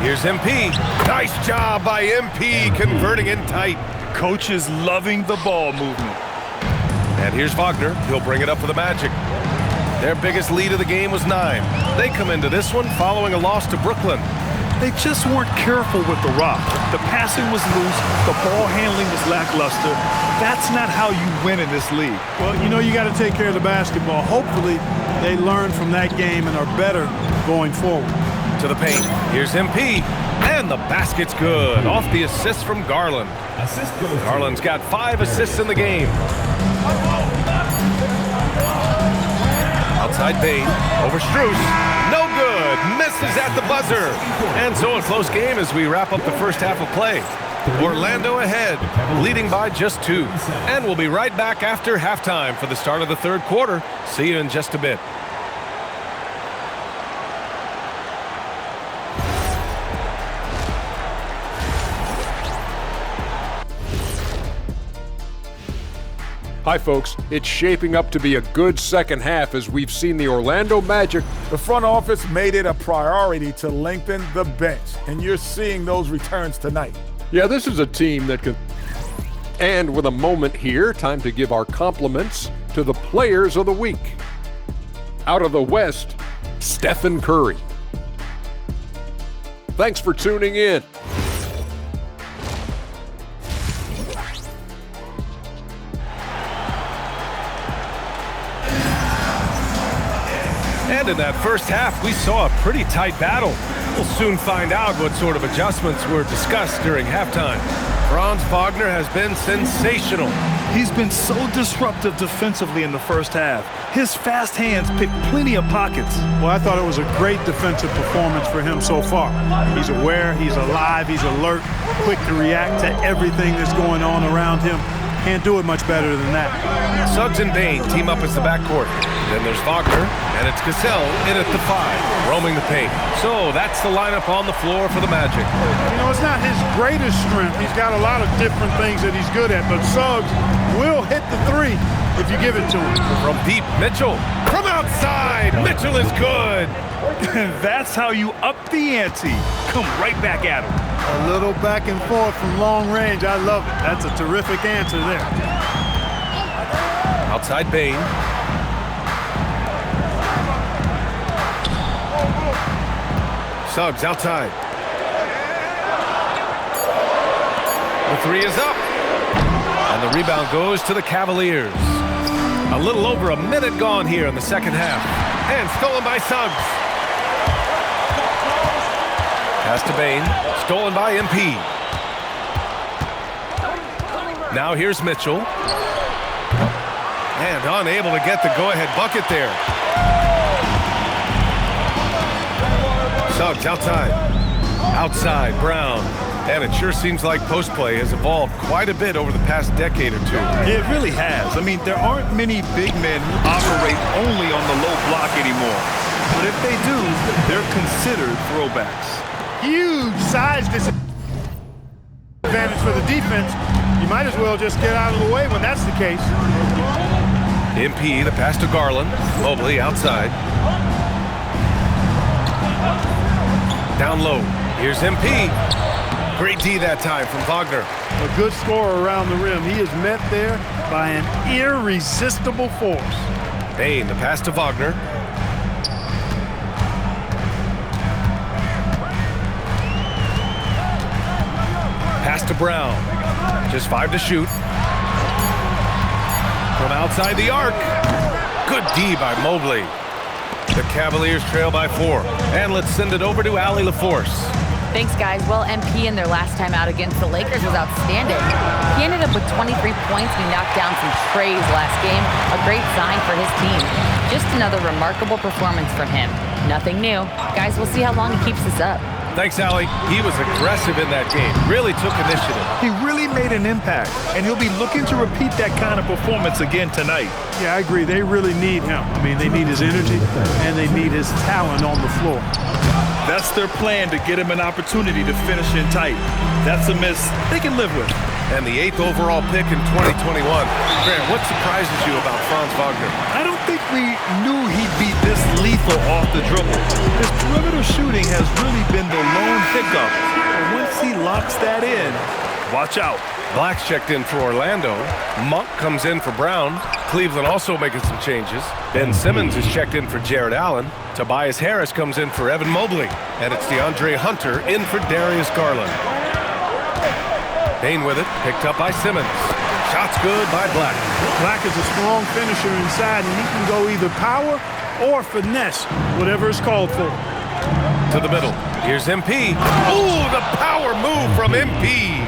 Here's MP. Nice job by MP converting in tight. Coach is loving the ball movement. And here's Wagner. He'll bring it up for the Magic. Their biggest lead of the game was 9. They come into this one following a loss to Brooklyn. They just weren't careful with the rock. The passing was loose. The ball handling was lackluster. That's not how you win in this league. Well, you know you got to take care of the basketball. Hopefully, they learn from that game and are better going forward. To the paint. Here's MP. And the basket's good. Off the assist from Garland. Garland's got 5 assists in the game. Outside Bane. Over Strus. No good. Misses at the buzzer. And so a close game as we wrap up the first half of play. Orlando ahead, leading by just 2. And we'll be right back after halftime for the start of the third quarter. See you in just a bit. Hi, folks. It's shaping up to be a good second half as we've seen the Orlando Magic. The front office made it a priority to lengthen the bench, and you're seeing those returns tonight. Yeah, this is a team that can... And with a moment here, time to give our compliments to the players of the week. Out of the West, Stephen Curry. Thanks for tuning in. And in that first half, we saw a pretty tight battle. We'll soon find out what sort of adjustments were discussed during halftime. Franz Wagner has been sensational. He's been so disruptive defensively in the first half. His fast hands pick plenty of pockets. Well, I thought it was a great defensive performance for him so far. He's aware, he's alive, he's alert, quick to react to everything that's going on around him. Can't do it much better than that. Suggs and Bane team up as the backcourt. Then there's Wagner, and it's Cassell in at the 5, roaming the paint. So that's the lineup on the floor for the Magic. You know, it's not his greatest strength. He's got a lot of different things that he's good at, but Suggs will hit the 3 if you give it to him. From deep, Mitchell. From outside, Mitchell is good. That's how you up the ante. Come right back at him. A little back and forth from long range. I love it. That's a terrific answer there. Outside Bane. Suggs outside. The 3 is up. And the rebound goes to the Cavaliers. A little over a minute gone here in the second half. And stolen by Suggs. Pass to Bane. Stolen by MP. Now here's Mitchell. And unable to get the go-ahead bucket there. Suggs outside. Outside, Brown. And it sure seems like post play has evolved quite a bit over the past decade or 2. It really has. I mean, there aren't many big men who operate only on the low block anymore. But if they do, they're considered throwbacks. Huge size disadvantage for the defense. You might as well just get out of the way when that's the case. MP, the pass to Garland. Mobley outside. Down low. Here's MP. Great D that time from Wagner. A good scorer around the rim. He is met there by an irresistible force. Bane, the pass to Wagner. Pass to Brown. Just 5 to shoot. From outside the arc. Good D by Mobley. The Cavaliers trail by 4. And let's send it over to Allie LaForce. Thanks, guys. Well, MP in their last time out against the Lakers was outstanding. He ended up with 23 points. He knocked down some trays last game. A great sign for his team. Just another remarkable performance from him. Nothing new. Guys, we'll see how long he keeps this up. Thanks, Allie. He was aggressive in that game. Really took initiative. He really made an impact, and he'll be looking to repeat that kind of performance again tonight. Yeah, I agree. They really need him. I mean, they need his energy, and they need his talent on the floor. That's their plan, to get him an opportunity to finish in tight. That's a miss they can live with. and the 8th overall pick in 2021. Grant, what surprises you about Franz Wagner? I don't think we knew he'd be this lethal off the dribble. His perimeter shooting has really been the lone hiccup. And once he locks that in, watch out. Black's checked in for Orlando. Monk comes in for Brown. Cleveland also making some changes. Ben Simmons is checked in for Jared Allen. Tobias Harris comes in for Evan Mobley. And it's DeAndre Hunter in for Darius Garland. Payne with it, picked up by Simmons. Shots good by Black. Black is a strong finisher inside, and he can go either power or finesse, whatever is called for. To the middle. Here's MP. Ooh, the power move from MP.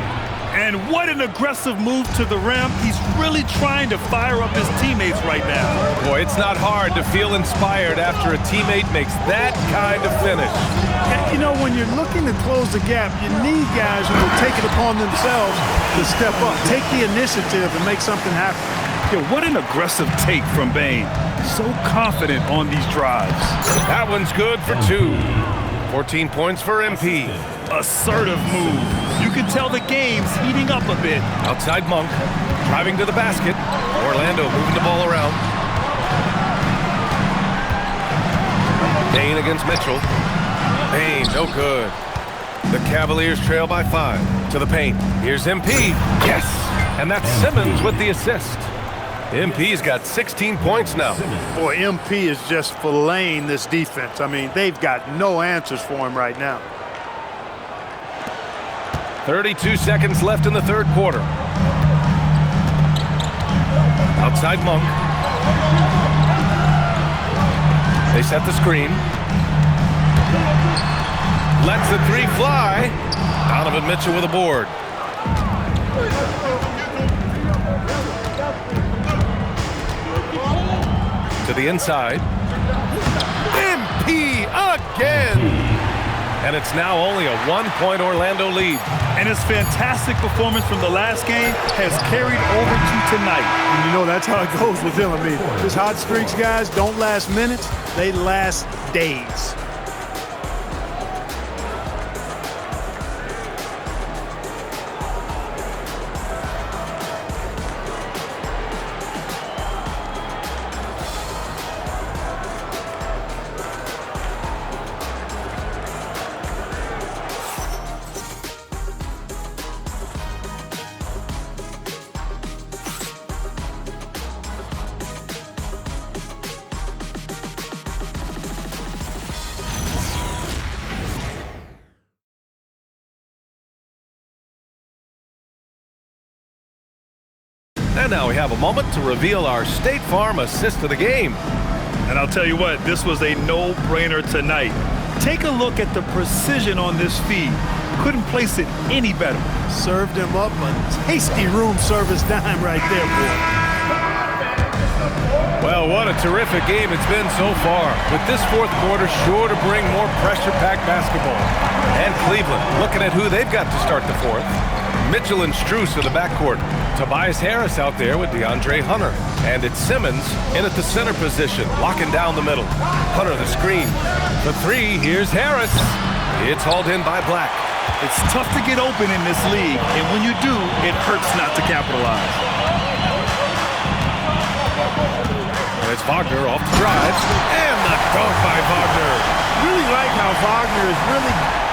And what an aggressive move to the rim. He's really trying to fire up his teammates right now. Boy, it's not hard to feel inspired after a teammate makes that kind of finish. And, you know, when you're looking to close the gap, you need guys who will take it upon themselves to step up, take the initiative, and make something happen. Yeah, what an aggressive take from Bane. So confident on these drives. That one's good for 2. 14 points for MP. Assertive move. You can tell the game's heating up a bit. Outside Monk, driving to the basket. Orlando moving the ball around. Payne against Mitchell. Payne, no good. The Cavaliers trail by 5. To the paint. Here's MP. Yes! And that's Simmons with the assist. MP's got 16 points now. Boy, MP is just filleting this defense. I mean, they've got no answers for him right now. 32 seconds left in the third quarter. Outside Monk. They set the screen. Lets the 3 fly. Donovan Mitchell with a board. To the inside. MP again! And it's now only a 1-point Orlando lead. And his fantastic performance from the last game has carried over to tonight. And you know, that's how it goes with him. I mean, his hot streaks, guys, don't last minutes. They last days. And now we have a moment to reveal our State Farm assist of the game. And I'll tell you what, this was a no-brainer tonight. Take a look at the precision on this feed. Couldn't place it any better. Served him up a tasty room service dime right there, boy. Well, what a terrific game it's been so far. With this fourth quarter sure to bring more pressure-packed basketball. And Cleveland looking at who they've got to start the fourth. Mitchell and Strus in the backcourt. Tobias Harris out there with DeAndre Hunter. And it's Simmons in at the center position, locking down the middle. Hunter the screen. The 3, here's Harris. It's hauled in by Black. It's tough to get open in this league, and when you do, it hurts not to capitalize. And it's Wagner off the drive. And the dunk by Wagner. Really like how Wagner is really...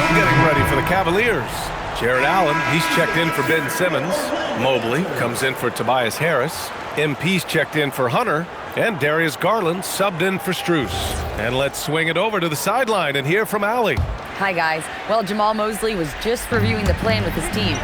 Getting ready for the Cavaliers. Jared Allen, he's checked in for Ben Simmons. Mobley comes in for Tobias Harris. MP's checked in for Hunter. And Darius Garland subbed in for Strus. And let's swing it over to the sideline and hear from Allie. Hi, guys. Well, Jamal Mosley was just reviewing the plan with his team,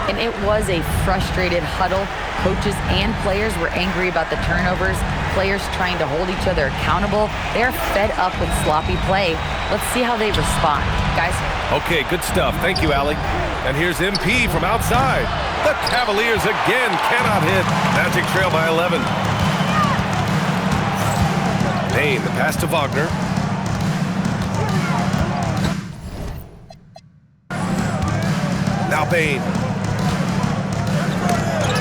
and it was a frustrated huddle. Coaches and players were angry about the turnovers, players trying to hold each other accountable. They're fed up with sloppy play. Let's see how they respond. Guys? Okay, good stuff. Thank you, Allie. And here's MP from outside. The Cavaliers again cannot hit. Magic trail by 11. Payne, the pass to Wagner. Now Payne.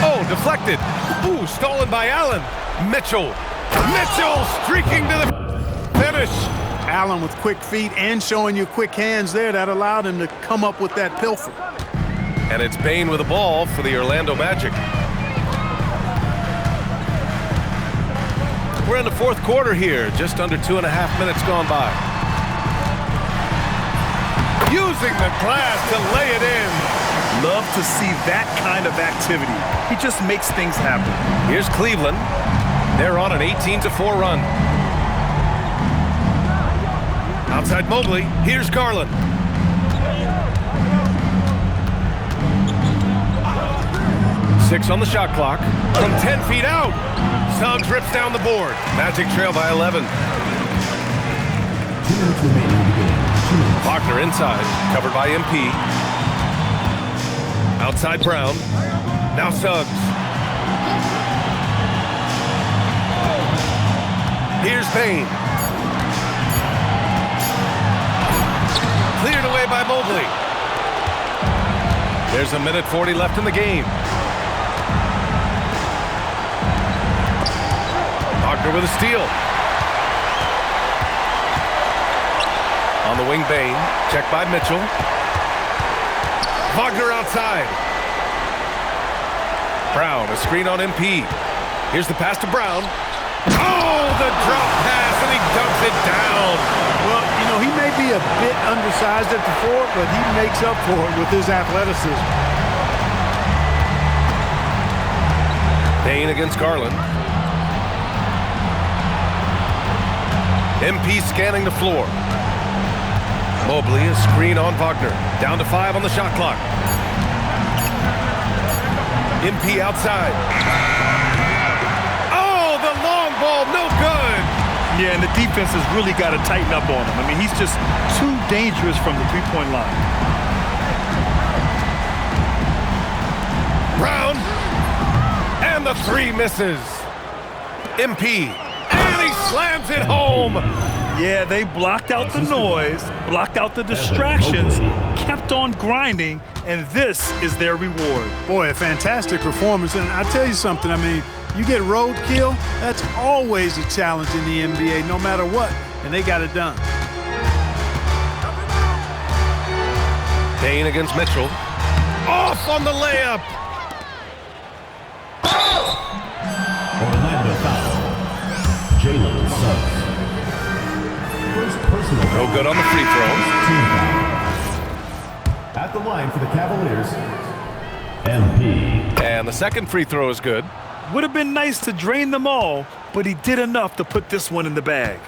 Oh, deflected. Ooh, stolen by Allen. Mitchell streaking to the finish. Allen with quick feet and showing you quick hands there. That allowed him to come up with that pilfer. And it's Bane with the ball for the Orlando Magic. We're in the fourth quarter here, just under 2.5 minutes gone by. Using the glass to lay it in. Love to see that kind of activity. He just makes things happen. Here's Cleveland. They're on an 18-4 run. Outside Mobley. Here's Garland. Six on the shot clock. From 10 feet out. Suggs rips down the board. Magic trail by 11. Wagner inside. Covered by MP. Outside Brown. Now Suggs. Here's Payne. Cleared away by Mobley. There's 1:40 left in the game. Wagner with a steal. On the wing, Bane. Check by Mitchell. Wagner outside. Brown, a screen on MP. Here's the pass to Brown. Oh, the drop pass, and he dunks it down. Well, you know, he may be a bit undersized at the four, but he makes up for it with his athleticism. Payne against Garland. MP scanning the floor. Mobley, a screen on Wagner. Down to 5 on the shot clock. MP outside. Oh, the long ball, no good. Yeah, and the defense has really got to tighten up on him. I mean, he's just too dangerous from the three-point line. Brown. And the 3 misses. MP. And he slams it home. Yeah, they blocked out the noise, blocked out the distractions, kept on grinding, and this is their reward. Boy, a fantastic performance. And I tell you something, I mean, you get roadkill, that's always a challenge in the NBA, no matter what. And they got it done. Payne against Mitchell. Off on the layup. Orlando foul. Jalen Suggs. No good on the free throw. Team foul. At the line for the Cavaliers, MP. And the second free throw is good. Would have been nice to drain them all, but he did enough to put this one in the bag.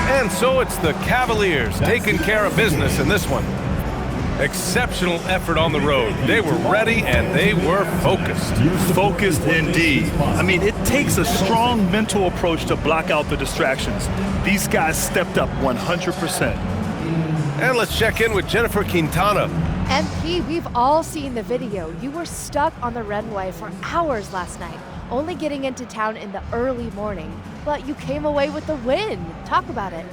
And so it's the Cavaliers taking care of business in this one. Exceptional effort on the road. They were ready and they were focused. Focused indeed. I mean, it takes a strong mental approach to block out the distractions. These guys stepped up 100%. And let's check in with Jennifer Quintana. MP, we've all seen the video. You were stuck on the runway for hours last night, only getting into town in the early morning. But you came away with the win. Talk about it.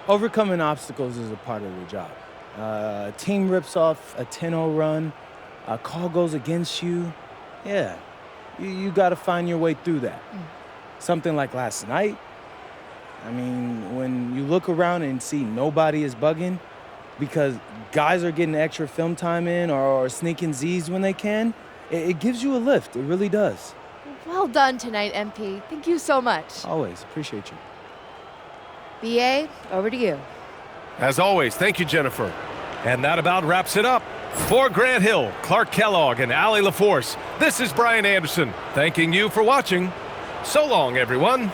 Overcoming obstacles is a part of the job. A team rips off a 10-0 run, a call goes against you. Yeah, you got to find your way through that. Something like last night. I mean, when you look around and see nobody is bugging because guys are getting extra film time in or sneaking Z's when they can, it gives you a lift. It really does. Well done tonight, MP. Thank you so much. Always. Appreciate you. BA, over to you. As always, thank you, Jennifer. And that about wraps it up. For Grant Hill, Clark Kellogg, and Allie LaForce, this is Brian Anderson, thanking you for watching. So long, everyone.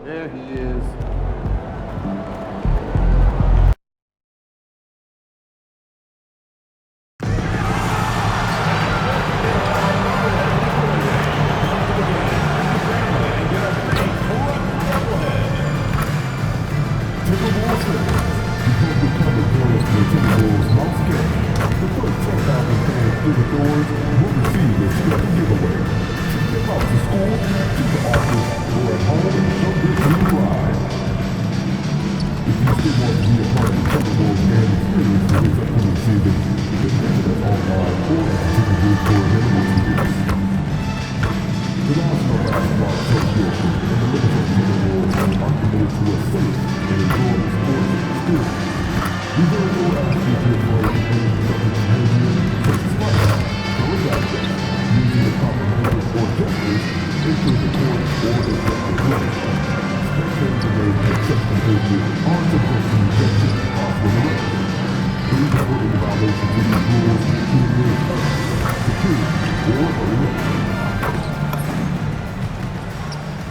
There he is.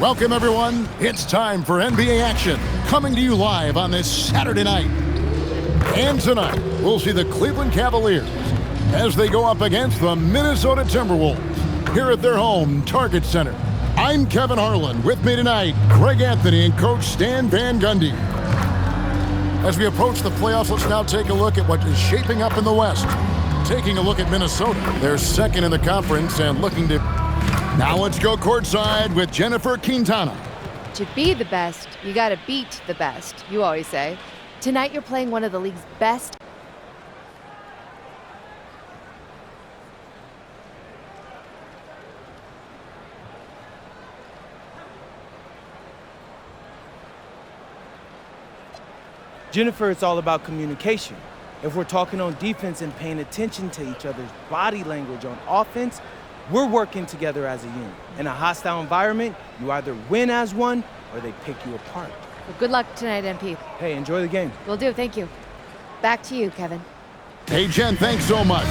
Welcome, everyone. It's time for NBA action, coming to you live on this Saturday night. And tonight, we'll see the Cleveland Cavaliers as they go up against the Minnesota Timberwolves here at their home Target Center. I'm Kevin Harlan. With me tonight, Greg Anthony and Coach Stan Van Gundy. As we approach the playoffs, let's now take a look at what is shaping up in the West. Taking a look at Minnesota. They're second in the conference and looking to... Now let's go courtside with Jennifer Quintana. To be the best, you gotta beat the best, you always say. Tonight you're playing one of the league's best. Jennifer, it's all about communication. If we're talking on defense and paying attention to each other's body language on offense, we're working together as a unit. In a hostile environment, you either win as one or they pick you apart. Well, good luck tonight, MP. Hey, enjoy the game. Will do, thank you. Back to you, Kevin. Hey, Jen, thanks so much.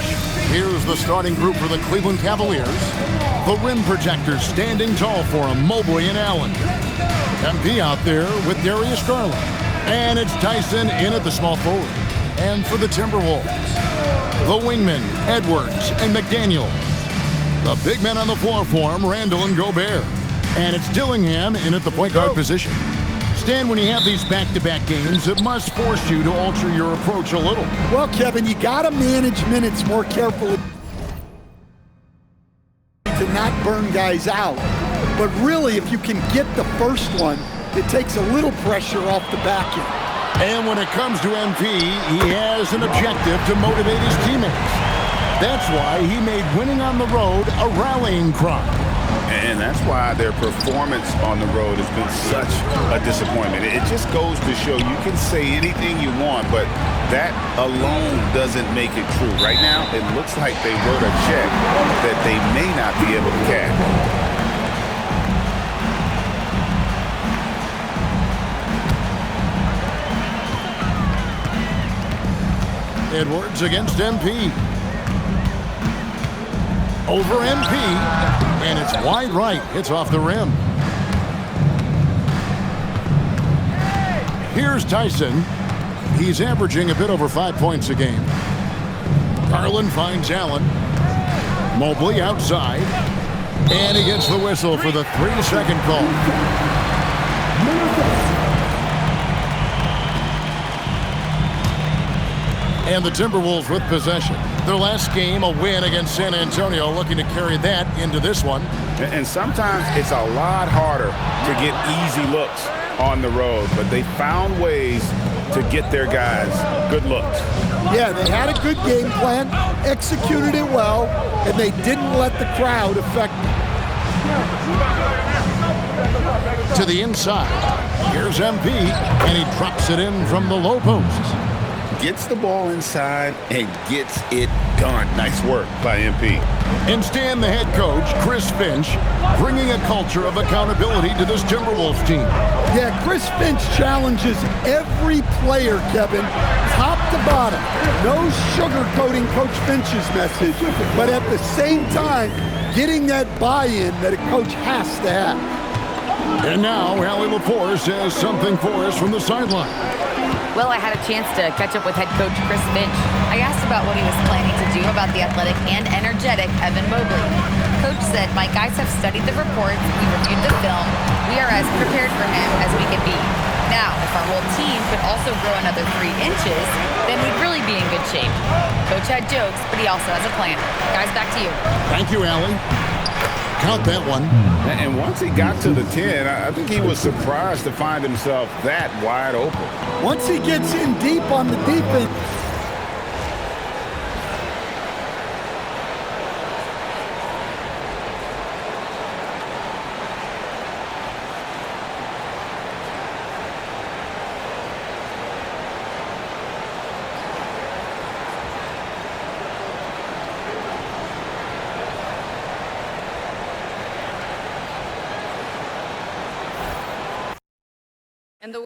Here's the starting group for the Cleveland Cavaliers. The rim projectors standing tall for him, Mobley and Allen. MP out there with Darius Garland. And it's Tyson in at the small forward. And for the Timberwolves, the wingmen, Edwards and McDaniel. The big men on the floor for him, Randall and Gobert. And it's Dillingham in at the point guard position. Stan, when you have these back-to-back games, it must force you to alter your approach a little. Well, Kevin, you got to manage minutes more carefully to not burn guys out. But really, if you can get the first one, it takes a little pressure off the back end. And when it comes to MP, he has an objective to motivate his teammates. That's why he made winning on the road a rallying cry. And that's why their performance on the road has been such a disappointment. It just goes to show you can say anything you want, but that alone doesn't make it true. Right now, it looks like they wrote a check that they may not be able to cash. Edwards against MP. Over MP, and it's wide right. It's off the rim. Here's Tyson. He's averaging a bit over 5 points a game. Garland finds Allen. Mobley outside. And he gets the whistle for the 3-second call. And the Timberwolves with possession. Their last game, a win against San Antonio, looking to carry that into this one. And sometimes it's a lot harder to get easy looks on the road, but they found ways to get their guys good looks. Yeah, they had a good game plan, executed it well, and they didn't let the crowd affect them. To the inside. Here's MP, and he drops it in from the low post. Gets the ball inside and gets it done. Nice work by MP. And Stan, the head coach, Chris Finch, bringing a culture of accountability to this Timberwolves team. Yeah, Chris Finch challenges every player, Kevin, top to bottom. No sugarcoating Coach Finch's message, but at the same time, getting that buy-in that a coach has to have. And now, Allie LaForce has something for us from the sideline. Well, I had a chance to catch up with head coach Chris Finch. I asked about what he was planning to do about the athletic and energetic Evan Mobley. Coach said, "My guys have studied the reports, we reviewed the film, we are as prepared for him as we can be. Now, if our whole team could also grow another 3 inches, then we'd really be in good shape." Coach had jokes, but he also has a plan. Guys, back to you. Thank you, Allie. Count that one. And once he got to the 10, I think he was surprised to find himself that wide open. Once he gets in deep on the defense, And the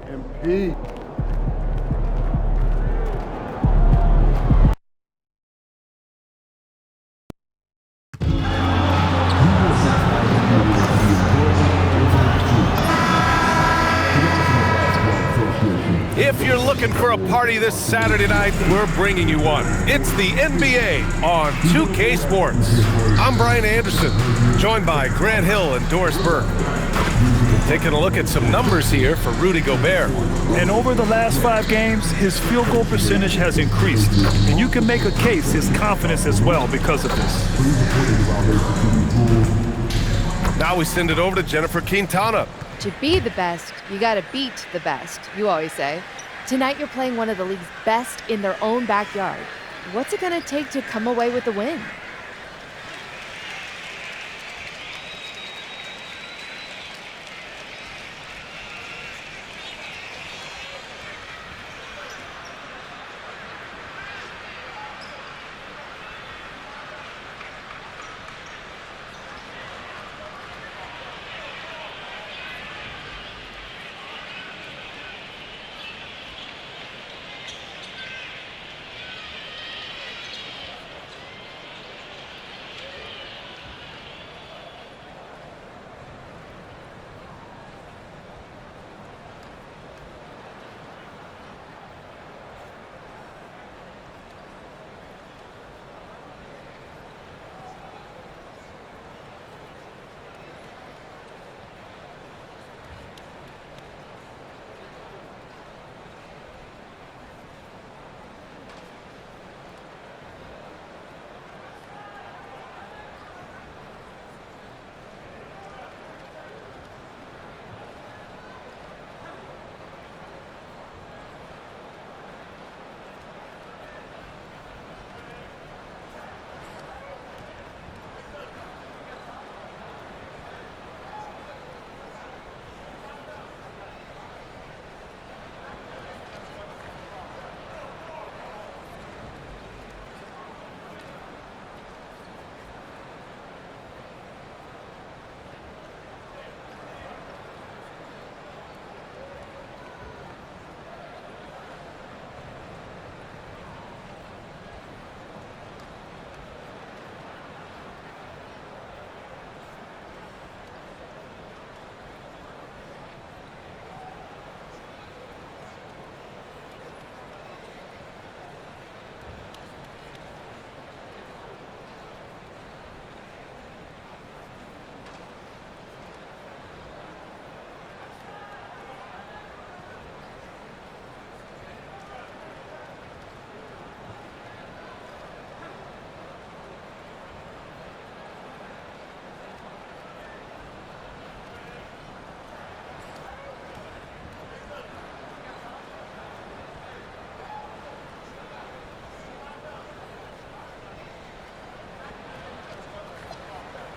MP. If you're looking for a party this Saturday night, we're bringing you one. It's the NBA on 2K Sports. I'm Brian Anderson, joined by Grant Hill and Doris Burke. Taking a look at some numbers here for Rudy Gobert. And over the last 5 games, his field goal percentage has increased. And you can make a case his confidence as well because of this. Now we send it over to Jennifer Quintana. To be the best, you gotta beat the best, you always say. Tonight you're playing one of the league's best in their own backyard. What's it gonna take to come away with the win?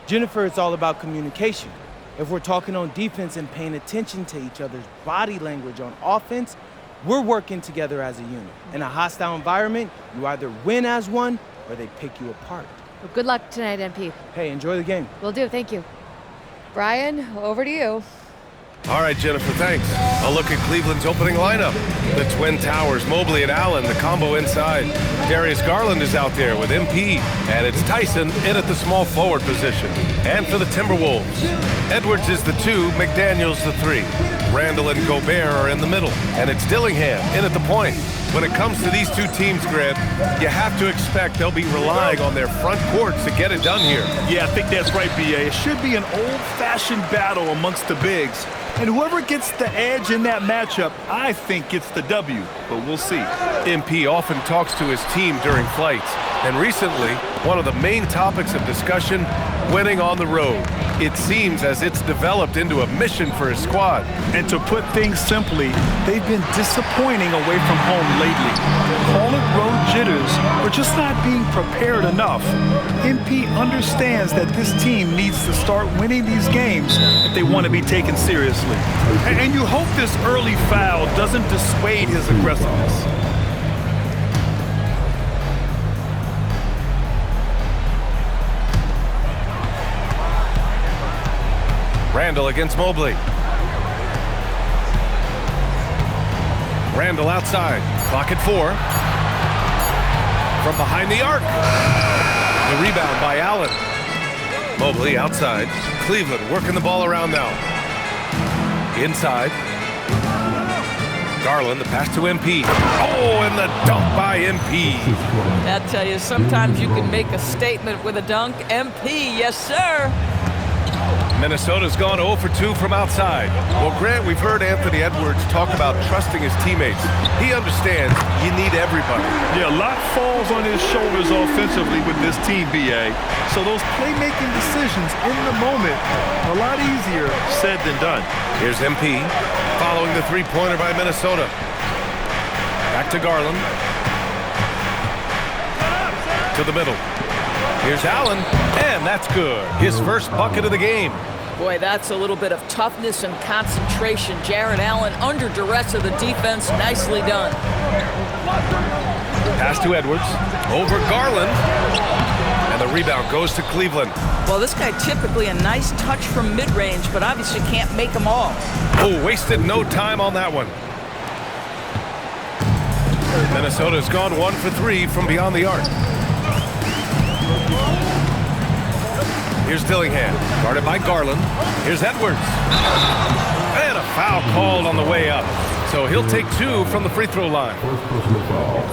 Jennifer, it's all about communication. If we're talking on defense and paying attention to each other's body language on offense, we're working together as a unit. In a hostile environment, you either win as one or they pick you apart. Well, good luck tonight, MP. Hey, enjoy the game. Will do, thank you. Brian, over to you. All right, Jennifer, thanks. A look at Cleveland's opening lineup. The Twin Towers, Mobley and Allen, the combo inside. Darius Garland is out there with MP, and it's Tyson in at the small forward position. And for the Timberwolves, Edwards is the 2, McDaniels the 3. Randall and Gobert are in the middle, and it's Dillingham in at the point. When it comes to these two teams, Grant, you have to expect they'll be relying on their front courts to get it done here. Yeah, I think that's right, B.A. It should be an old-fashioned battle amongst the bigs. And whoever gets the edge in that matchup, I think gets the W, but we'll see. MP often talks to his team during flights, and recently, one of the main topics of discussion, winning on the road. It seems as it's developed into a mission for his squad. And to put things simply, they've been disappointing away from home lately. Call it road jitters, or just not being prepared enough. MP understands that this team needs to start winning these games if they want to be taken seriously. And you hope this early foul doesn't dissuade his aggressiveness. Randall against Mobley. Randall outside. Clock at 4. From behind the arc. The rebound by Allen. Mobley outside. Cleveland working the ball around now. Inside. Garland, the pass to MP. Oh, and the dunk by MP. I tell you, sometimes you can make a statement with a dunk. MP, yes, sir. Minnesota's gone 0 for 2 from outside. Well, Grant, we've heard Anthony Edwards talk about trusting his teammates. He understands you need everybody. Yeah, a lot falls on his shoulders offensively with this team, BA. So those playmaking decisions in the moment, a lot easier said than done. Here's MP following the three-pointer by Minnesota. Back to Garland. To the middle. Here's Allen, and that's good. His first bucket of the game. Boy, that's a little bit of toughness and concentration. Jarrett Allen under duress of the defense. Nicely done. Pass to Edwards. Over Garland. And the rebound goes to Cleveland. Well, this guy typically a nice touch from mid-range, but obviously can't make them all. Oh, wasted no time on that one. Minnesota's gone 1 for 3 from beyond the arc. Here's Dillingham, guarded by Garland. Here's Edwards. And a foul called on the way up. So he'll take 2 from the free throw line.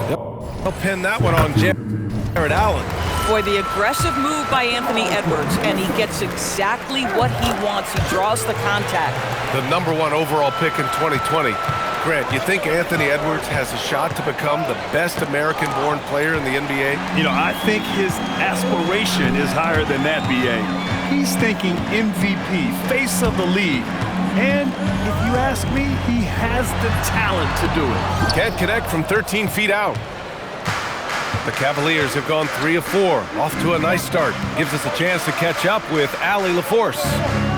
He'll pin that one on Jarrett Allen. Boy, the aggressive move by Anthony Edwards, and he gets exactly what he wants. He draws the contact. The #1 overall pick in 2020. Grant, you think Anthony Edwards has a shot to become the best American-born player in the NBA? You know, I think his aspiration is higher than that, BA. He's thinking MVP, face of the league. And if you ask me, he has the talent to do it. Can't connect from 13 feet out. The Cavaliers have gone 3 of 4. Off to a nice start. Gives us a chance to catch up with Allie LaForce.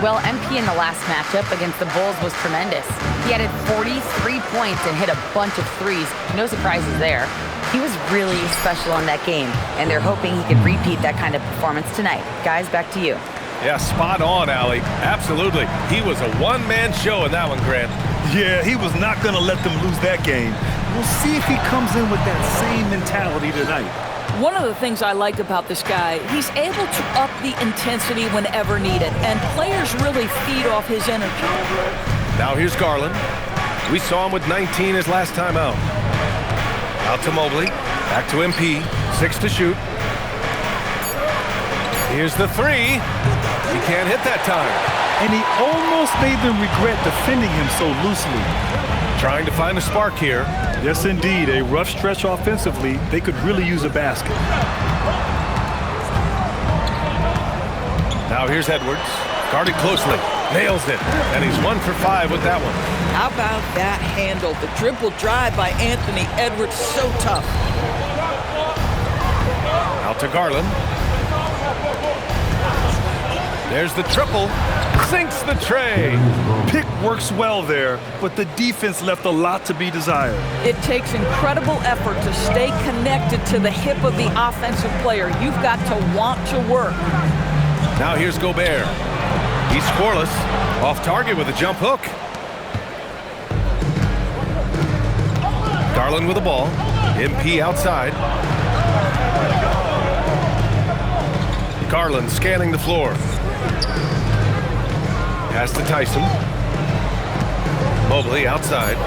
Well, MP in the last matchup against the Bulls was tremendous. He added 43 points and hit a bunch of threes. No surprises there. He was really special in that game, and they're hoping he can repeat that kind of performance tonight. Guys, back to you. Yeah, spot on, Allie. Absolutely. He was a one-man show in that one, Grant. Yeah, he was not going to let them lose that game. We'll see if he comes in with that same mentality tonight. One of the things I like about this guy, he's able to up the intensity whenever needed, and players really feed off his energy. Now here's Garland. We saw him with 19 his last time out. Out to Mobley. Back to MP. 6 to shoot. Here's the 3. He can't hit that time. And he almost made them regret defending him so loosely. Trying to find a spark here. Yes, indeed. A rough stretch offensively. They could really use a basket. Now here's Edwards. Guarded closely. Nails it. And he's 1 for 5 with that one. How about that handle? The dribble drive by Anthony Edwards, so tough. Out to Garland. There's the triple. Sinks the tray. Pick works well there, but the defense left a lot to be desired. It takes incredible effort to stay connected to the hip of the offensive player. You've got to want to work. Now here's Gobert. He's scoreless. Off target with a jump hook. Garland with the ball. MP outside. Garland scanning the floor. Pass to Tyson. Mobley outside.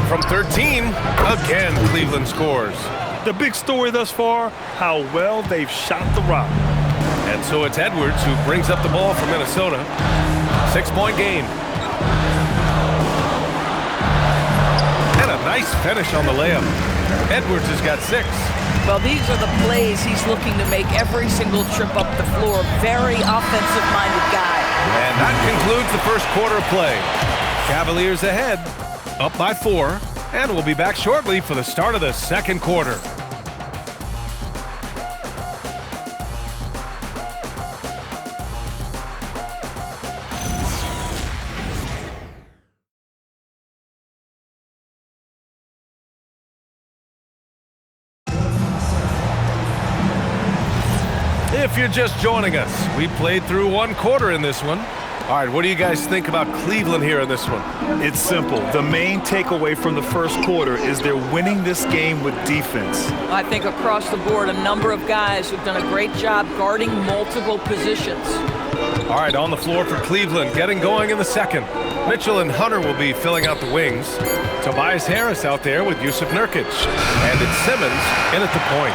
From 13, again Cleveland scores. The big story thus far, how well they've shot the rock. And so it's Edwards who brings up the ball for Minnesota. 6-point game. And a nice finish on the layup. Edwards has got 6. Well, these are the plays he's looking to make every single trip up the floor. Very offensive-minded guy. And that concludes the first quarter of play. Cavaliers ahead, up by 4, and we'll be back shortly for the start of the second quarter. If you're just joining us, we played through 1 quarter in this one. All right, what do you guys think about Cleveland here in this one? It's simple. The main takeaway from the first quarter is they're winning this game with defense. I think across the board, a number of guys who've done a great job guarding multiple positions. All right, on the floor for Cleveland, getting going in the second. Mitchell and Hunter will be filling out the wings. Tobias Harris out there with Yusuf Nurkic. And it's Simmons in at the point.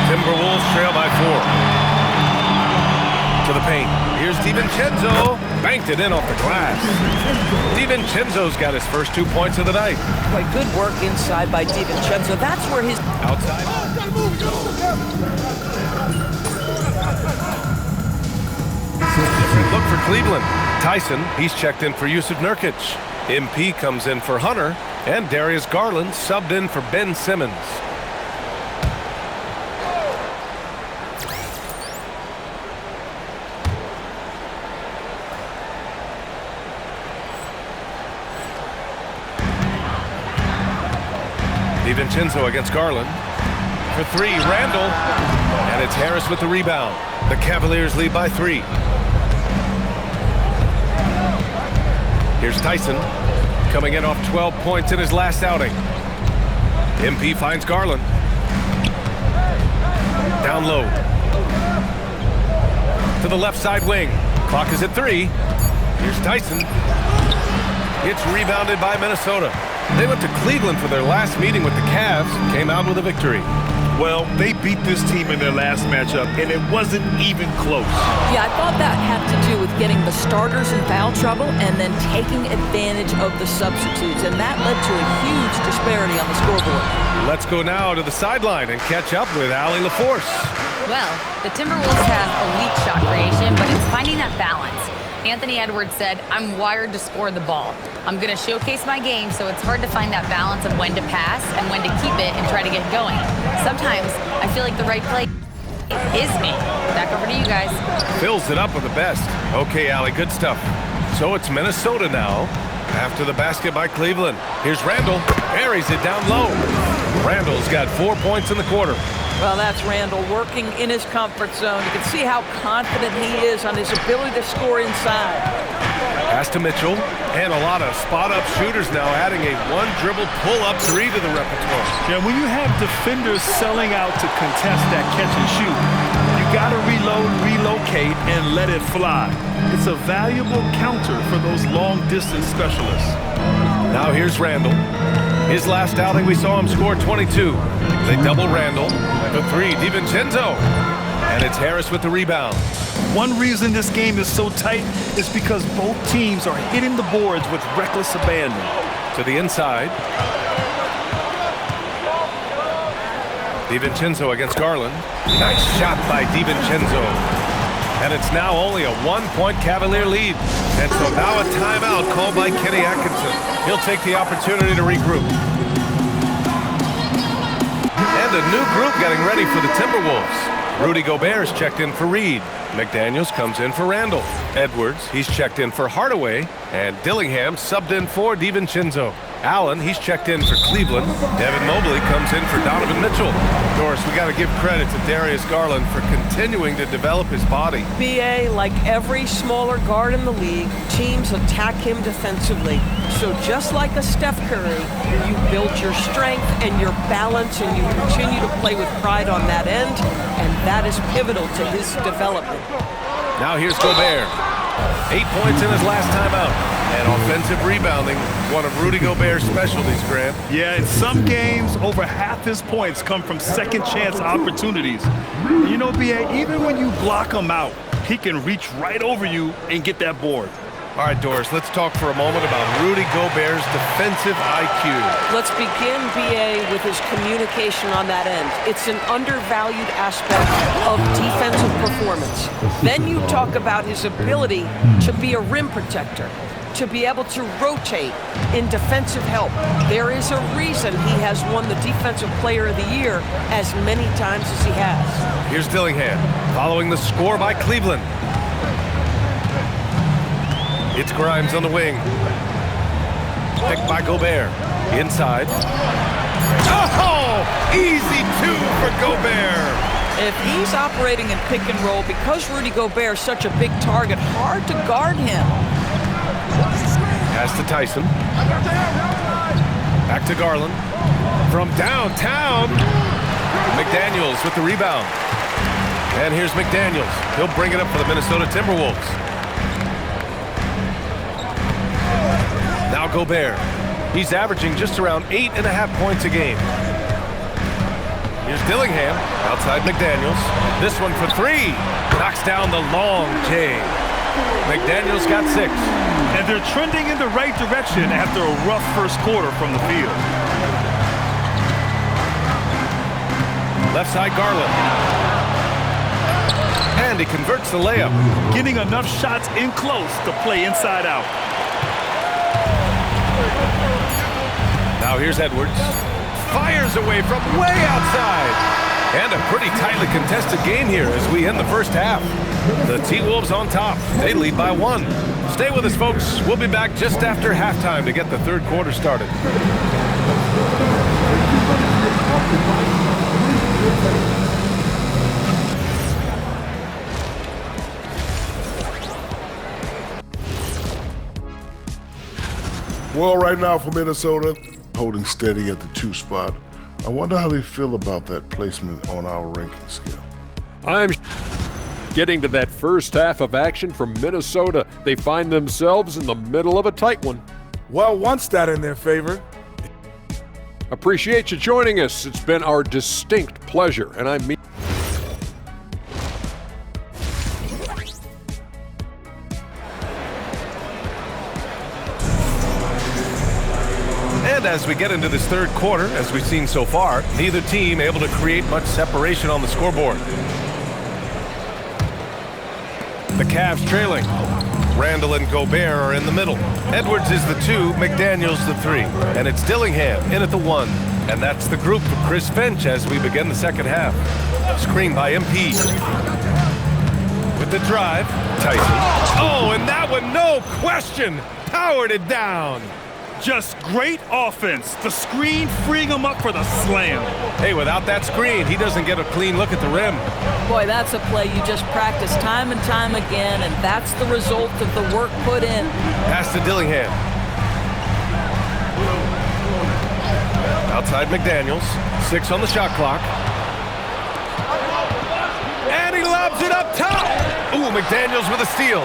Timberwolves trail by 4. To the paint. Here's DiVincenzo. Banked it in off the glass. DiVincenzo's got his first 2 points of the night. Boy, good work inside by DiVincenzo. That's where his... Outside. Look for Cleveland. Tyson, he's checked in for Yusuf Nurkic. MP comes in for Hunter. And Darius Garland subbed in for Ben Simmons. DiVincenzo against Garland. For 3, Randall. And it's Harris with the rebound. The Cavaliers lead by 3. Here's Tyson. Coming in off 12 points in his last outing. MP finds Garland. Down low. To the left side wing. Clock is at 3. Here's Tyson. It's rebounded by Minnesota. They went to Cleveland for their last meeting with the Cavs and came out with a victory. Well, they beat this team in their last matchup, and it wasn't even close. Yeah, I thought that had to do with getting the starters in foul trouble and then taking advantage of the substitutes, and that led to a huge disparity on the scoreboard. Let's go now to the sideline and catch up with Allie LaForce. Well, the Timberwolves have elite shot creation, but it's finding that balance. Anthony Edwards said, "I'm wired to score the ball. I'm going to showcase my game, so it's hard to find that balance of when to pass and when to keep it and try to get going. Sometimes I feel like the right play is me." Back over to you guys. Fills it up with the best. Okay, Allie, good stuff. So it's Minnesota now. After the basket by Cleveland. Here's Randall. Buries it down low. Randall's got 4 points in the quarter. Well, that's Randall working in his comfort zone. You can see how confident he is on his ability to score inside. Pass to Mitchell. And a lot of spot-up shooters now, adding a one-dribble pull-up 3 to the repertoire. Yeah, when you have defenders selling out to contest that catch and shoot, you got to reload, relocate, and let it fly. It's a valuable counter for those long-distance specialists. Now here's Randall. His last outing, we saw him score 22. They double Randall. For 3, DiVincenzo. And it's Harris with the rebound. One reason this game is so tight is because both teams are hitting the boards with reckless abandon. To the inside. DiVincenzo against Garland. Nice shot by DiVincenzo. And it's now only a 1-point Cavalier lead. And so now a timeout called by Kenny Atkinson. He'll take the opportunity to regroup. And a new group getting ready for the Timberwolves. Rudy Gobert is checked in for Reed. McDaniels comes in for Randall. Edwards, he's checked in for Hardaway. And Dillingham subbed in for DiVincenzo. Allen, he's checked in for Cleveland. Devin Mobley comes in for Donovan Mitchell. Doris, we got to give credit to Darius Garland for continuing to develop his body. BA, like every smaller guard in the league, teams attack him defensively. So just like a Steph Curry, you build your strength and your balance, and you continue to play with pride on that end, and that is pivotal to his development. Now here's Gobert. 8 points in his last time out. And offensive rebounding, one of Rudy Gobert's specialties, Grant. Yeah, in some games, over half his points come from second chance opportunities. You know, BA, even when you block him out, he can reach right over you and get that board. All right, Doris, let's talk for a moment about Rudy Gobert's defensive IQ. Let's begin, BA, with his communication on that end. It's an undervalued aspect of defensive performance. Then you talk about his ability to be a rim protector, to be able to rotate in defensive help. There is a reason he has won the Defensive Player of the Year as many times as he has. Here's Dillingham, following the score by Cleveland. It's Grimes on the wing. Picked by Gobert. Inside. Oh! Easy 2 for Gobert. If he's operating in pick and roll, because Rudy Gobert is such a big target, hard to guard him. Pass to Tyson. Back to Garland. From downtown, McDaniels with the rebound. And here's McDaniels. He'll bring it up for the Minnesota Timberwolves. Now Gobert. He's averaging just around 8.5 points a game. Here's Dillingham outside McDaniels. This one for three. Knocks down the long J. McDaniels got 6. And they're trending in the right direction after a rough first quarter from the field. Left side Garland. And he converts the layup. Getting enough shots in close to play inside out. Now here's Edwards. Fires away from way outside. And a pretty tightly contested game here as we end the first half. The T-Wolves on top. They lead by 1. Stay with us, folks. We'll be back just after halftime to get the third quarter started. Well, right now for Minnesota, holding steady at the 2 spot. I wonder how they feel about that placement on our ranking scale. I'm getting to that first half of action from Minnesota. They find themselves in the middle of a tight one. Well, one stat in their favor. Appreciate you joining us. It's been our distinct pleasure, and I mean. And as we get into this third quarter, as we've seen so far, neither team able to create much separation on the scoreboard. The Cavs trailing. Randall and Gobert are in the middle. Edwards is the 2, McDaniels the 3. And it's Dillingham in at the 1. And that's the group for Chris Finch as we begin the second half. Screen by MP. With the drive, Tyson. Oh, and that one, no question, powered it down. Just great offense. The screen freeing him up for the slam. Hey, without that screen, he doesn't get a clean look at the rim. Boy, that's a play you just practice time and time again, and that's the result of the work put in. Pass to Dillingham. Outside McDaniels. 6 on the shot clock. And he lobs it up top. Ooh, McDaniels with a steal.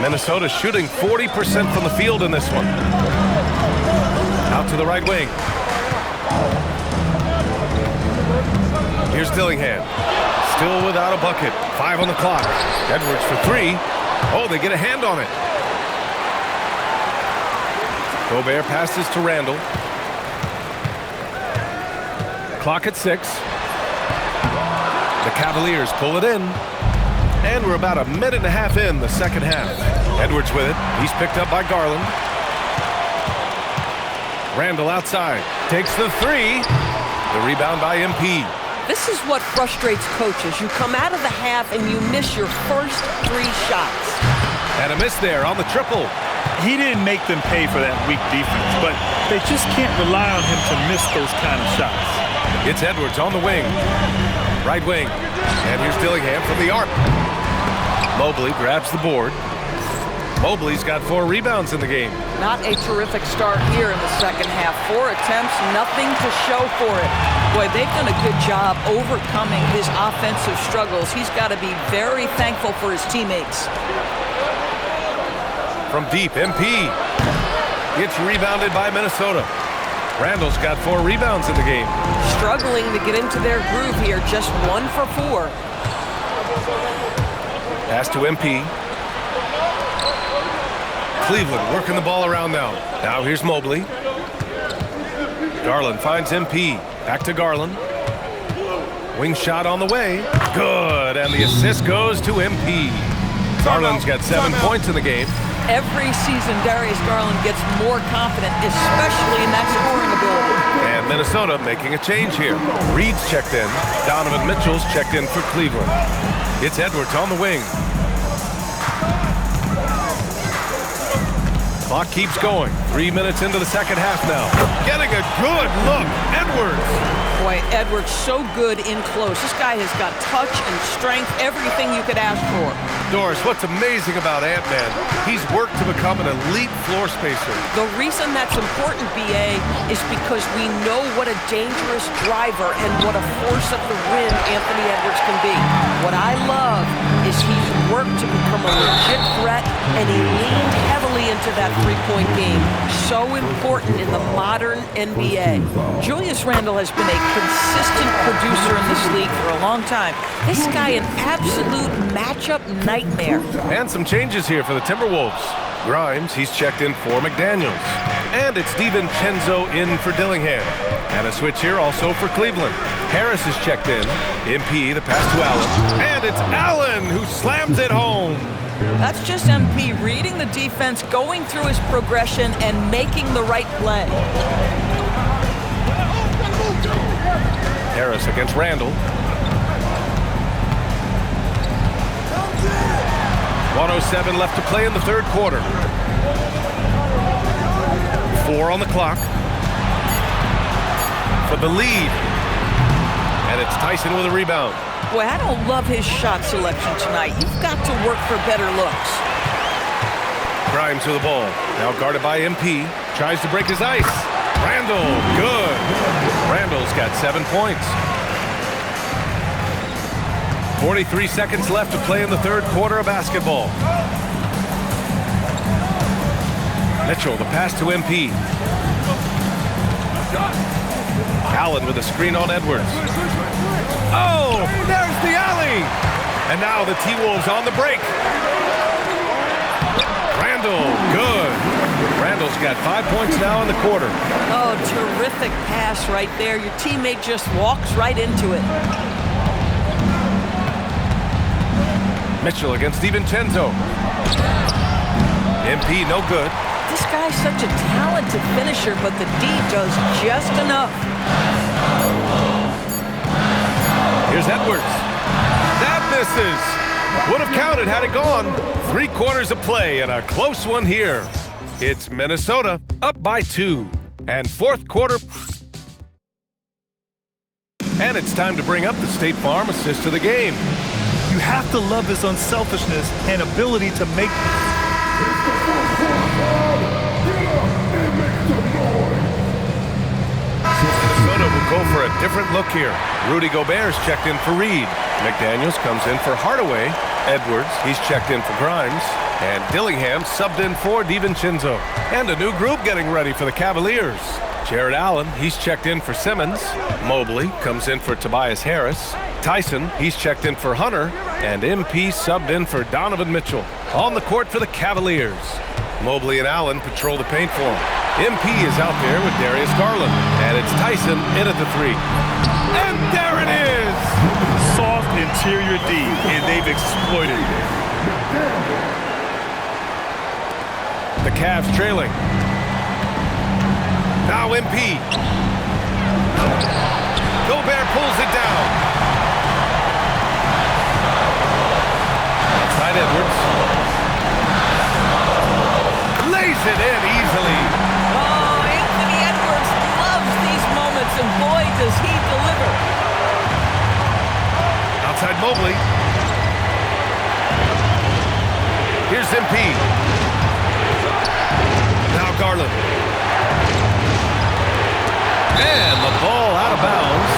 Minnesota shooting 40% from the field in this one. Out to the right wing. Here's Dillingham. Still without a bucket. 5 on the clock. Edwards for 3. Oh, they get a hand on it. Gobert passes to Randall. Clock at 6. The Cavaliers pull it in. And we're about a minute and a half in the second half. Edwards with it. He's picked up by Garland. Randall outside. Takes the 3. The rebound by MP. This is what frustrates coaches. You come out of the half and you miss your first 3 shots. And a miss there on the triple. He didn't make them pay for that weak defense, but they just can't rely on him to miss those kind of shots. It's Edwards on the wing. Right wing. And here's Dillingham from the arc. Mobley grabs the board. Mobley's got 4 rebounds in the game. Not a terrific start here in the second half. 4 attempts, nothing to show for it. Boy, they've done a good job overcoming his offensive struggles. He's got to be very thankful for his teammates. From deep, MP. Gets rebounded by Minnesota. Randall's got 4 rebounds in the game. Struggling to get into their groove here, just 1 for 4. Pass to MP. Cleveland working the ball around now. Now here's Mobley. Garland finds MP. Back to Garland. Wing shot on the way. Good, and the assist goes to MP. Garland's got 7 points in the game. Every season, Darius Garland gets more confident, especially in that scoring ability. And Minnesota making a change here. Reed's checked in. Donovan Mitchell's checked in for Cleveland. It's Edwards on the wing. Clock keeps going. 3 minutes into the second half now. Getting a good look. Edwards. Boy, Edwards so good in close. This guy has got touch and strength, everything you could ask for. Doris, what's amazing about Ant-Man, he's worked to become an elite floor spacer. The reason that's important, B.A., is because we know what a dangerous driver and what a force at the rim Anthony Edwards can be. What I love is he's worked to become a legit threat, and he leaned heavily into that three-point game. So important in the modern NBA. Julius Randle has been a consistent producer in this league for a long time. This guy, an absolute matchup nightmare. And some changes here for the Timberwolves. Grimes, he's checked in for McDaniels. And it's DiVincenzo in for Dillingham. And a switch here also for Cleveland. Harris is checked in. MP, the pass to Allen. And it's Allen who slams it home. That's just MP reading the defense, going through his progression, and making the right play. Harris against Randle. 1:07 left to play in the third quarter. 4 on the clock. For the lead. And it's Tyson with a rebound. Boy, I don't love his shot selection tonight. You've got to work for better looks. Grimes with the ball. Now guarded by MP. Tries to break his ice. Randle, good. Randle's got 7 points. 43 seconds left to play in the third quarter of basketball. Mitchell, the pass to MP. Allen with a screen on Edwards. Oh, there's the alley. And now the T-Wolves on the break. Randle, good. Randle's got 5 points now in the quarter. Oh, terrific pass right there. Your teammate just walks right into it. Mitchell against DiVincenzo. MP, no good. This guy's such a talented finisher, but the D does just enough. Here's Edwards. That misses. Would have counted had it gone. 3 quarters of play and a close one here. It's Minnesota up by 2. And fourth quarter. And it's time to bring up the State Farm assist of the game. You have to love his unselfishness and ability to make... Minnesota will go for a different look here. Rudy Gobert's checked in for Reed. McDaniels comes in for Hardaway. Edwards, he's checked in for Grimes. And Dillingham subbed in for DiVincenzo. And a new group getting ready for the Cavaliers. Jared Allen, he's checked in for Simmons. Mobley comes in for Tobias Harris. Tyson, he's checked in for Hunter. And MP subbed in for Donovan Mitchell. On the court for the Cavaliers. Mobley and Allen patrol the paint for him. MP is out there with Darius Garland. And it's Tyson in at the 3. And there it is! Soft interior D, and they've exploited it. The Cavs trailing. Now MP. Gobert pulls it down. Outside Edwards. Lays it in easily. Oh, Anthony Edwards loves these moments, and boy, does he deliver. Outside Mobley. Here's MP. Now Garland. And the ball out of bounds.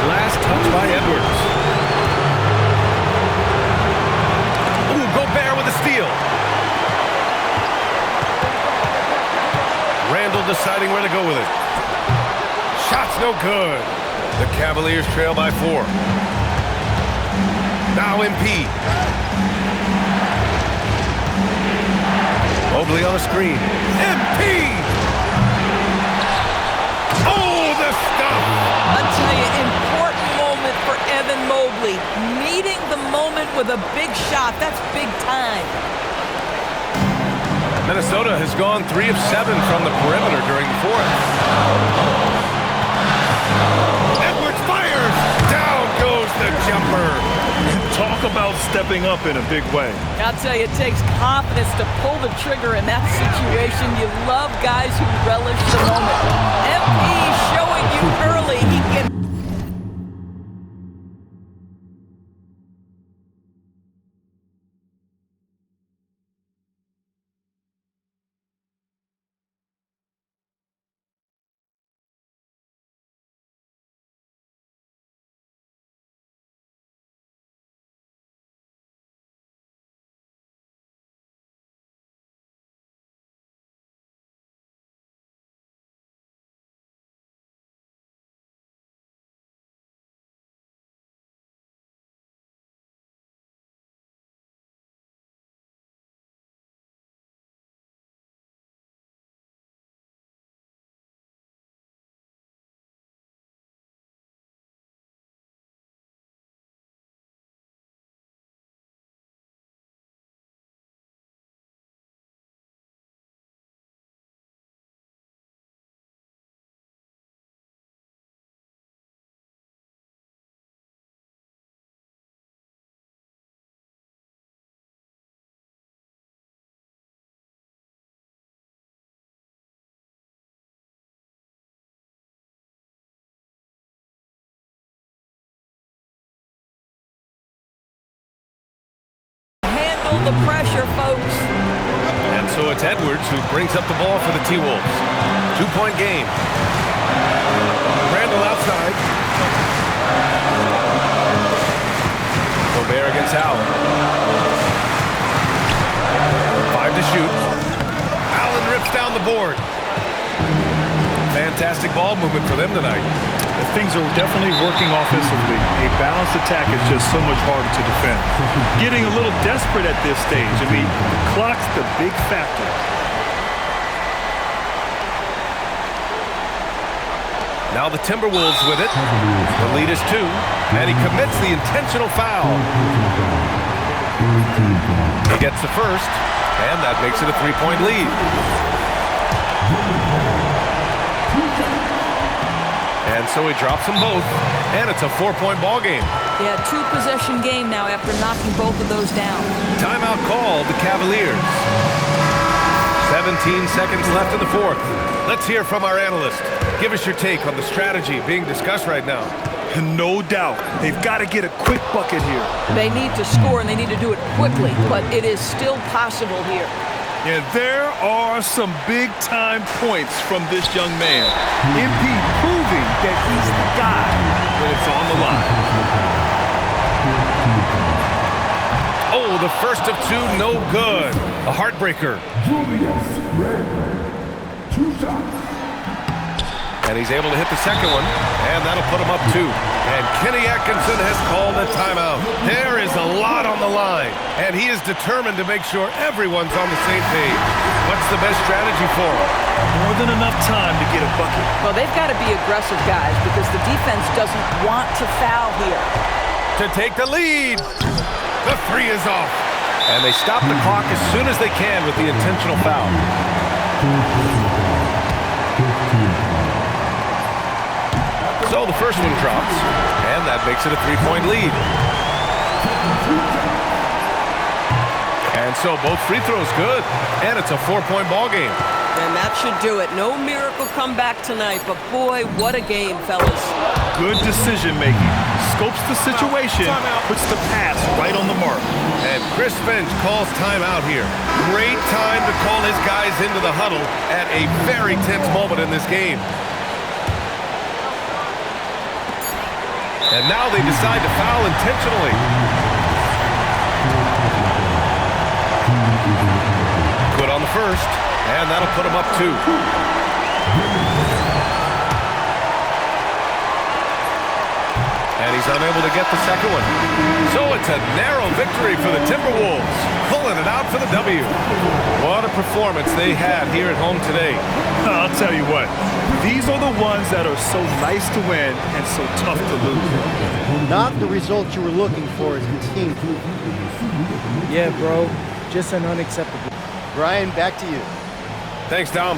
Last touch by Edwards. Ooh, Gobert with a steal. Randle deciding where to go with it. Shot's no good. The Cavaliers trail by 4. Now MP. Mobley on a screen. MP! Oh, the stuff! I'll tell you, important moment for Evan Mobley. Meeting the moment with a big shot. That's big time. Minnesota has gone 3 of 7 from the perimeter during the fourth. Edwards fires! Down goes the jumper. Talk about stepping up in a big way. I'll tell you, it takes confidence to pull the trigger in that situation. You love guys who relish the moment. MP showing you early he can... the pressure, folks. And so it's Edwards who brings up the ball for the T-Wolves. 2-point game. Randall outside. Gobert against Allen. 5 to shoot. Allen rips down the board. Fantastic ball movement for them tonight. Things are definitely working offensively. A balanced attack is just so much harder to defend. Getting a little desperate at this stage. I mean, the clock's the big factor. Now the Timberwolves with it. The lead is 2, and he commits the intentional foul. He gets the first, and that makes it a 3-point lead. And so he drops them both, and it's a 4-point ball game. Yeah, 2-possession game now after knocking both of those down. Timeout called the Cavaliers. 17 seconds left in the fourth. Let's hear from our analyst. Give us your take on the strategy being discussed right now. No doubt. They've got to get a quick bucket here. They need to score, and they need to do it quickly, but it is still possible here. And there are some big-time points from this young man. MP proving that he's the guy when it's on the line. Oh, the first of 2, no good. A heartbreaker. And he's able to hit the second one, and that'll put him up 2. And Kenny Atkinson has called a timeout. There is a lot on the line, and he is determined to make sure everyone's on the same page. What's the best strategy for him? More than enough time to get a bucket. Well, they've got to be aggressive, guys, because the defense doesn't want to foul here. To take the lead. The 3 is off. And they stop the clock as soon as they can with the intentional foul. So the first one drops, and that makes it a 3-point lead. And so both free throws good, and it's a 4-point ball game. And that should do it. No miracle comeback tonight, but boy, what a game, fellas. Good decision-making. Scopes the situation, puts the pass right on the mark. And Chris Finch calls timeout here. Great time to call his guys into the huddle at a very tense moment in this game. And now they decide to foul intentionally. Good on the first, and that'll put him up 2. And he's unable to get the second one. So it's a narrow victory for the Timberwolves, pulling it out for the W. What a performance they had here at home today. I'll tell you what, these are the ones that are so nice to win and so tough to lose. Not the result you were looking for as a team. Yeah, bro, just an unacceptable. Brian, back to you. Thanks, Dom.